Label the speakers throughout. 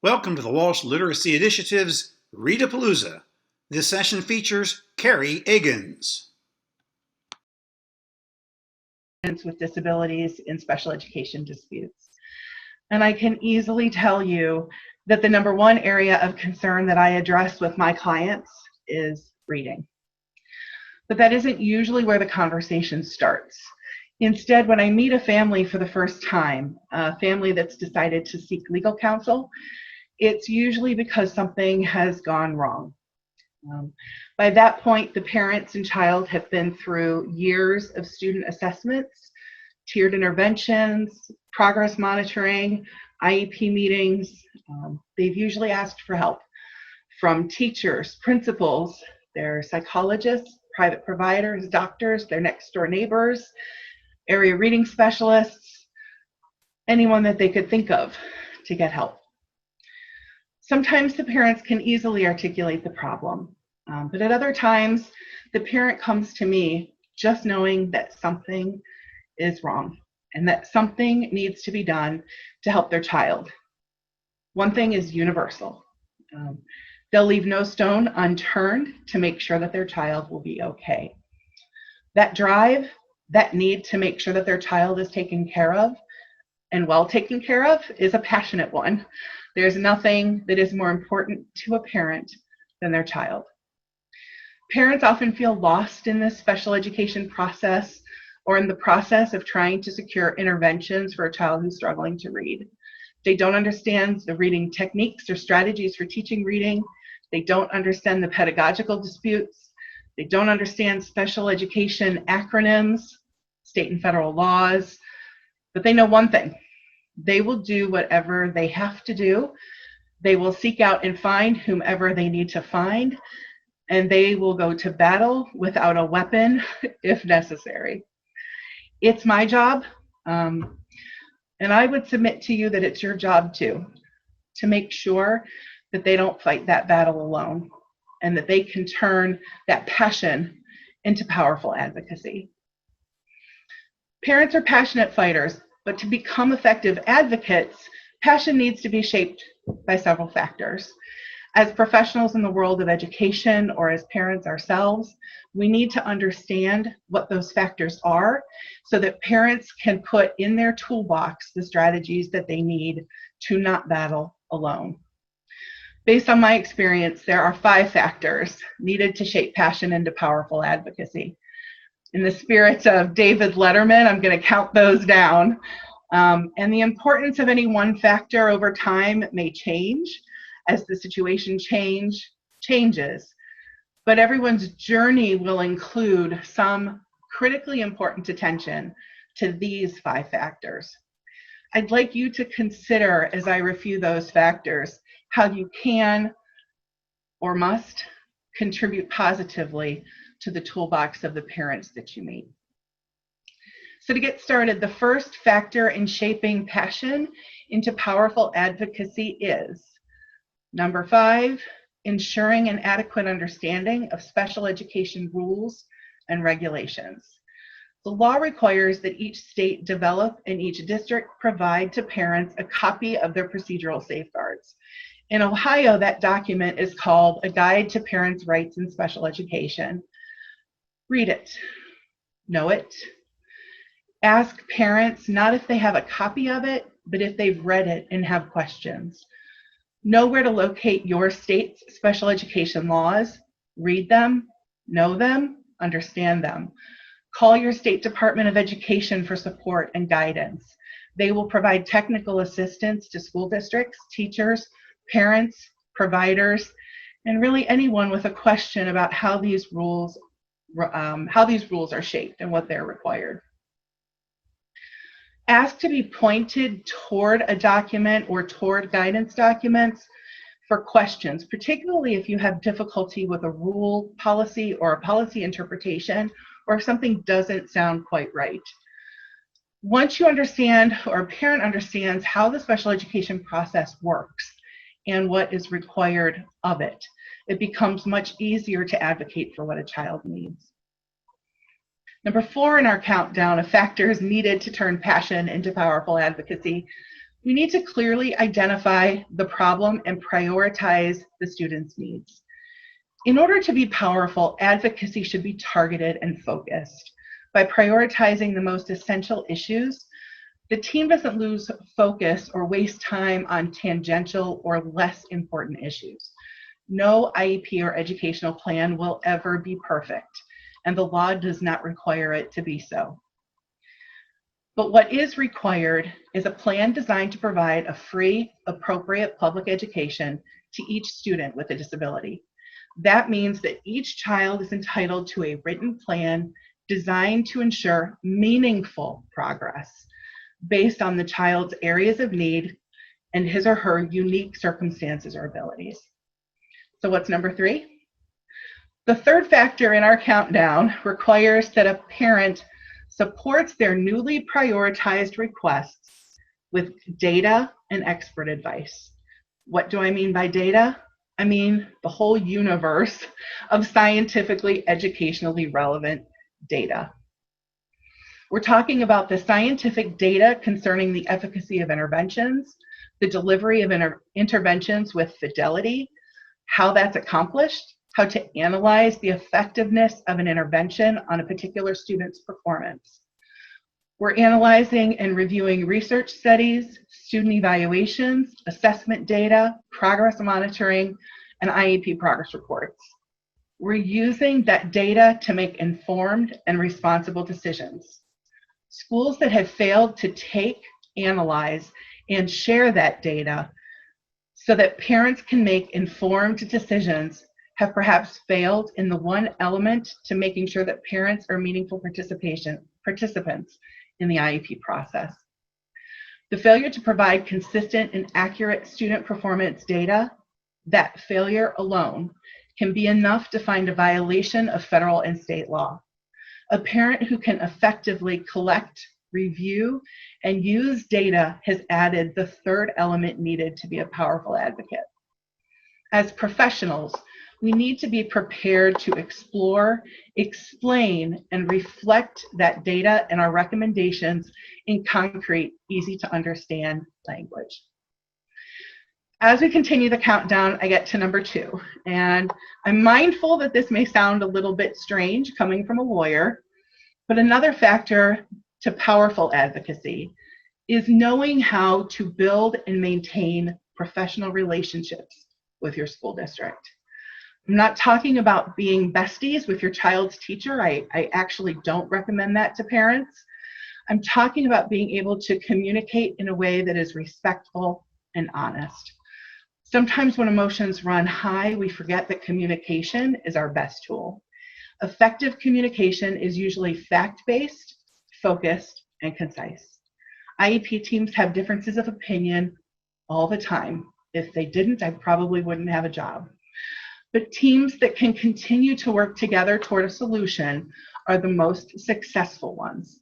Speaker 1: Welcome to the Walsh Literacy Initiative's Read-a-Palooza. This session features KerryAgins.
Speaker 2: With disabilities in special education disputes. And I can easily tell you that the number one area of concern that I address with my clients is reading. But that isn't usually where the conversation starts. Instead, when I meet a family for the first time, a family that's decided to seek legal counsel, it's usually because something has gone wrong. By that point, the parents and child have been through years of student assessments, tiered interventions, progress monitoring, IEP meetings. They've usually asked for help from teachers, principals, their psychologists, private providers, doctors, their next door neighbors, area reading specialists, anyone that they could think of to get help. Sometimes the parents can easily articulate the problem, but at other times, the parent comes to me just knowing that something is wrong and that something needs to be done to help their child. One thing is universal. They'll leave no stone unturned to make sure that their child will be okay. That drive, that need to make sure that their child is taken care of and well taken care of is a passionate one. There's nothing that is more important to a parent than their child. Parents often feel lost in this special education process or in the process of trying to secure interventions for a child who's struggling to read. They don't understand the reading techniques or strategies for teaching reading. They don't understand the pedagogical disputes. They don't understand special education acronyms, state and federal laws, but they know one thing. They will do whatever they have to do. They will seek out and find whomever they need to find, and they will go to battle without a weapon if necessary. It's my job, and I would submit to you that it's your job too, to make sure that they don't fight that battle alone and that they can turn that passion into powerful advocacy. Parents are passionate fighters, but to become effective advocates, passion needs to be shaped by several factors. As professionals in the world of education or as parents ourselves, we need to understand what those factors are so that parents can put in their toolbox the strategies that they need to not battle alone. Based on my experience, there are 5 factors needed to shape passion into powerful advocacy. In the spirit of David Letterman, I'm going to count those down. And the importance of any one factor over time may change as the situation changes. But everyone's journey will include some critically important attention to these 5 factors. I'd like you to consider, as I review those factors, how you can or must contribute positively to the toolbox of the parents that you meet. So to get started, the first factor in shaping passion into powerful advocacy is, number 5, ensuring an adequate understanding of special education rules and regulations. The law requires that each state develop and each district provide to parents a copy of their procedural safeguards. In Ohio, that document is called A Guide to Parents' Rights in Special Education. Read it, know it. Ask parents not if they have a copy of it, but if they've read it and have questions. Know where to locate your state's special education laws. Read them, know them, understand them. Call your state Department of Education for support and guidance. They will provide technical assistance to school districts, teachers, parents, providers, and really anyone with a question about how these rules are shaped and what they're required. Ask to be pointed toward a document or toward guidance documents for questions, particularly if you have difficulty with a rule, policy, or a policy interpretation, or if something doesn't sound quite right. Once you understand, or a parent understands, how the special education process works and what is required of it, it becomes much easier to advocate for what a child needs. Number 4 in our countdown of factors needed to turn passion into powerful advocacy We need to clearly identify the problem and prioritize the student's needs. In order to be powerful, advocacy should be targeted and focused. By prioritizing the most essential issues, the team doesn't lose focus or waste time on tangential or less important issues. No IEP or educational plan will ever be perfect, and the law does not require it to be so. But what is required is a plan designed to provide a free, appropriate public education to each student with a disability. That means that each child is entitled to a written plan designed to ensure meaningful progress based on the child's areas of need and his or her unique circumstances or abilities. So what's number 3? The third factor in our countdown requires that a parent supports their newly prioritized requests with data and expert advice. What do I mean by data? I mean the whole universe of scientifically, educationally relevant data. We're talking about the scientific data concerning the efficacy of interventions, the delivery of interventions with fidelity, how that's accomplished, how to analyze the effectiveness of an intervention on a particular student's performance. We're analyzing and reviewing research studies, student evaluations, assessment data, progress monitoring, and IEP progress reports. We're using that data to make informed and responsible decisions. Schools that have failed to take, analyze, and share that data so that parents can make informed decisions have perhaps failed in the one element to making sure that parents are meaningful participants in the IEP process. The failure to provide consistent and accurate student performance data, that failure alone can be enough to find a violation of federal and state law. A parent who can effectively collect, review, and use data has added the third element needed to be a powerful advocate. As professionals, we need to be prepared to explore, explain, and reflect that data and our recommendations in concrete, easy to understand language. As we continue the countdown, I get to number 2, and I'm mindful that this may sound a little bit strange coming from a lawyer, but another factor to powerful advocacy is knowing how to build and maintain professional relationships with your school district. I'm not talking about being besties with your child's teacher. I actually don't recommend that to parents. I'm talking about being able to communicate in a way that is respectful and honest. Sometimes when emotions run high, we forget that communication is our best tool. Effective communication is usually fact-based, focused, and concise. IEP teams have differences of opinion all the time. If they didn't, I probably wouldn't have a job. But teams that can continue to work together toward a solution are the most successful ones.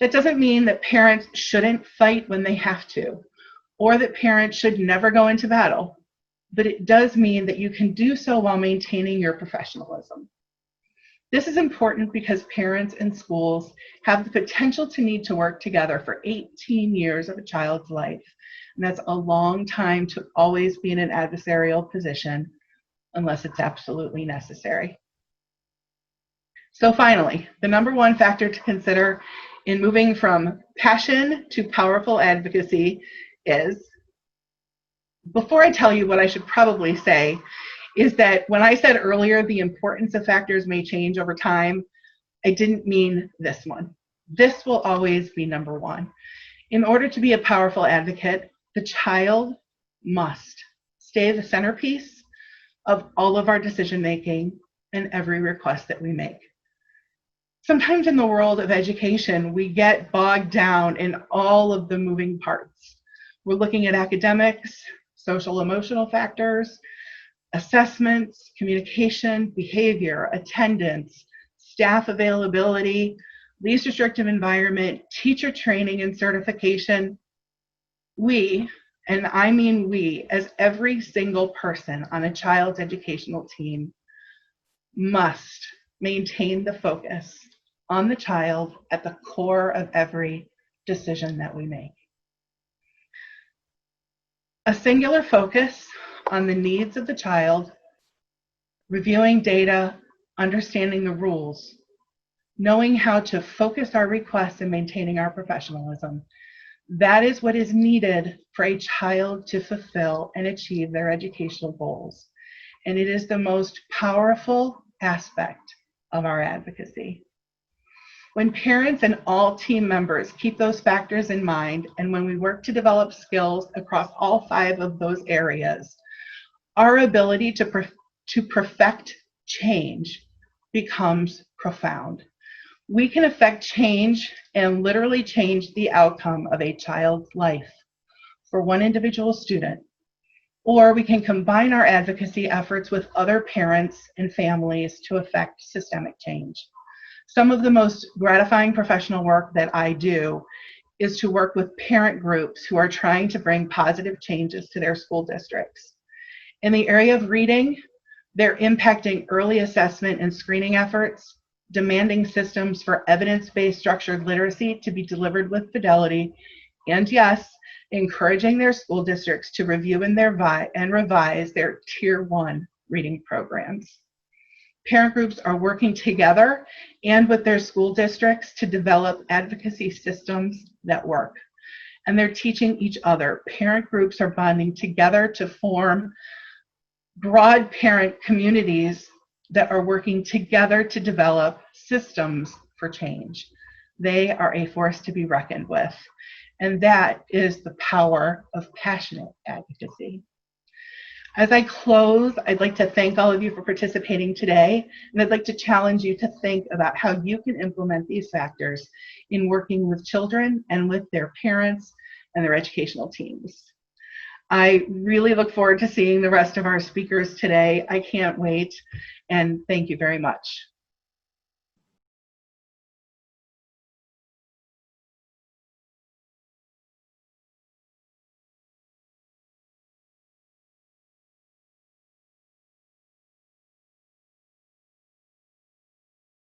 Speaker 2: That doesn't mean that parents shouldn't fight when they have to, or that parents should never go into battle, but it does mean that you can do so while maintaining your professionalism. This is important because parents and schools have the potential to need to work together for 18 years of a child's life, and that's a long time to always be in an adversarial position unless it's absolutely necessary. So finally, the number 1 factor to consider in moving from passion to powerful advocacy is, before I tell you what I should probably say, is that when I said earlier the importance of factors may change over time, I didn't mean this one. This will always be number 1. In order to be a powerful advocate, the child must stay the centerpiece of all of our decision making and every request that we make. Sometimes in the world of education, we get bogged down in all of the moving parts. We're looking at academics, social emotional factors, assessments, communication, behavior, attendance, staff availability, least restrictive environment, teacher training and certification. We, and I mean we, as every single person on a child's educational team, must maintain the focus on the child at the core of every decision that we make. A singular focus on the needs of the child, reviewing data, understanding the rules, knowing how to focus our requests and maintaining our professionalism. That is what is needed for a child to fulfill and achieve their educational goals. And it is the most powerful aspect of our advocacy. When parents and all team members keep those factors in mind, and when we work to develop skills across all 5 of those areas, our ability to perfect change becomes profound. We can affect change and literally change the outcome of a child's life for one individual student, or we can combine our advocacy efforts with other parents and families to affect systemic change. Some of the most gratifying professional work that I do is to work with parent groups who are trying to bring positive changes to their school districts. In the area of reading, they're impacting early assessment and screening efforts, demanding systems for evidence-based structured literacy to be delivered with fidelity, and yes, encouraging their school districts to review and revise their Tier 1 reading programs. Parent groups are working together and with their school districts to develop advocacy systems that work. And they're teaching each other. Parent groups are bonding together to form broad parent communities that are working together to develop systems for change. They are a force to be reckoned with. And that is the power of passionate advocacy. As I close, I'd like to thank all of you for participating today, and I'd like to challenge you to think about how you can implement these factors in working with children and with their parents and their educational teams. I really look forward to seeing the rest of our speakers today. I can't wait, and thank you very much.